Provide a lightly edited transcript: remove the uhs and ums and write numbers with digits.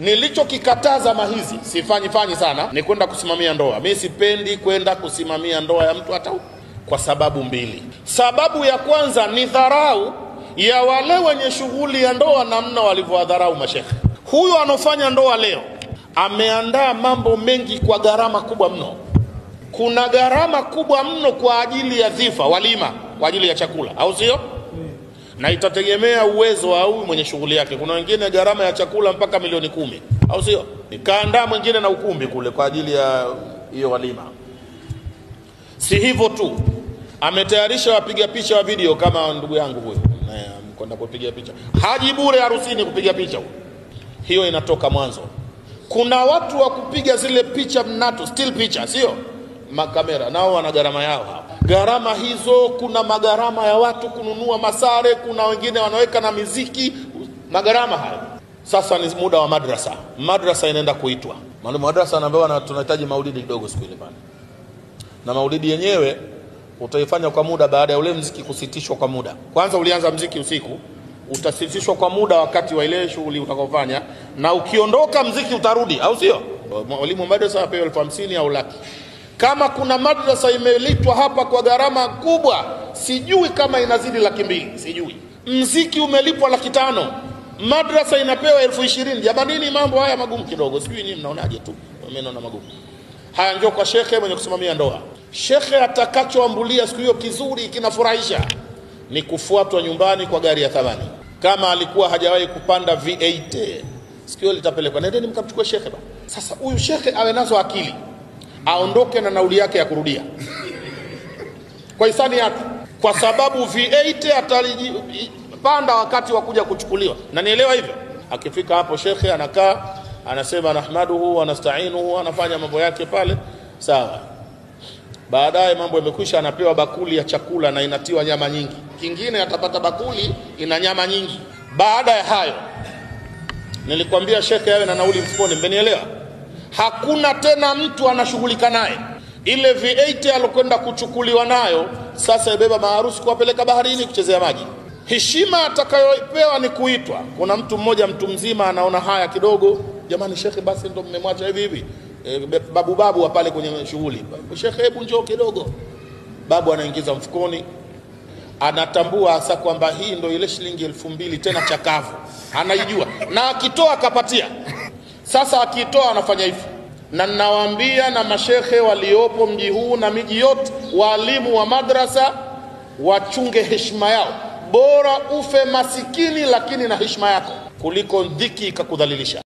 Nilichokikataza mahizi, sifanyi sana, ni kwenda kusimamia ndoa. Mimi sipendi kwenda kusimamia ndoa ya mtu hata kwa sababu mbili. Sababu ya kwanza ni dharau ya wale wenye shughuli ya ndoa, namna walivyowadharau mashekhe. Huyu anofanya ndoa leo ameandaa mambo mengi kwa gharama kubwa mno. Kuna gharama kubwa mno kwa ajili ya dhifa, walima, kwa ajili ya chakula, au sio? Na itategemea uwezo wa huyu mwenye shughuli yake. Kuna wengine gharama ya chakula mpaka milioni 10, au sio? Nikaandaa mwingine na ukumbi kule kwa ajili ya hiyo walima. Si hivyo tu, ametayarisha wapiga picha wa video kama ndugu yangu huyo, kwenda kupiga picha. Haji bure harusini kupiga picha. Hiyo inatoka mwanzo. Kuna watu wa kupiga zile picha mnato, still picha, sio? Makamera, nao wana gharama yao hao. Gharama hizo, kuna magharama ya watu kununua masare, kuna wengine wanaweka na miziki, magharama hayo. Sasa ni muda wa madrasa. Madrasa inaenda kuitwa. Mwalimu madrasa anaambiwa tunahitaji maulidi kidogo siku ile bana. Na maulidi yenyewe utaifanya kwa muda baada ya ule mziki kusitishwa kwa muda. Kwanza ulianza mziki usiku, utasitishwa kwa muda wakati wa ile shughuli utakofanya, na ukiondoka mziki utarudi, au sio? Mwalimu madrasa apewe 50,000 au laki. Kama kuna madrasa imelipwa hapa kwa gharama kubwa, sijui kama inazidi 200,000, sijui. Mziki umelipwa 500,000, madrasa inapewa 20,000. Jamani, nini mambo haya magumu kidogo? Sijui nyinyi mnaonaje tu. Mimi naona magumu. Haya, njoo kwa shekhe mwenye kusimamia ndoa. Shekhe atakachoambulia siku hiyo kizuri kinafurahisha ni kufuatwa nyumbani kwa gari ya thamani. Kama alikuwa hajawahi kupanda V8, siku hiyo litapelekwa. Nendeni mkamchukue shekhe bana. Sasa huyu shekhe awe nazo akili, aondoke na nauli yake ya kurudia kwa hisani yake, kwa sababu V8 atalipanda wakati wa kuja kuchukuliwa. Na nielewa hivyo. Akifika hapo shekhe anakaa, anasema nahmaduhu wa nasta'inuhu, anafanya mambo yake pale, sawa. Baadaye mambo yamekwisha, anapewa bakuli ya chakula na inatiwa nyama nyingi. Kingine atapata bakuli ina nyama nyingi. Baada ya hayo, nilikwambia shekhe awe na nauli mfukoni, mmenielewa? Hakuna tena mtu anashughulika naye. Ile V8 alokwenda kuchukuliwa nayo, sasa ibeba maharusi kuwapeleka baharini kuchezea maji. Heshima atakayopewa ni kuitwa. Kuna mtu mmoja, mtu mzima, anaona haya kidogo, jamani shekhe basi ndo mmemwacha hivi. Babu wa pale kwenye shughuli, shekhe hebu njoo kidogo. Babu anaingiza mfukoni, anatambua hasa kwamba hii ndo ile shilingi 2,000 tena chakavu, anaijua, na akitoa akapatia. Sasa akitoa anafanya hivi. Na ninawaambia na mashekhe waliopo mji huu na miji yote, walimu wa madrasa wachunge heshima yao. Bora ufe masikini lakini na heshima yako, kuliko dhiki ikakudhalilisha.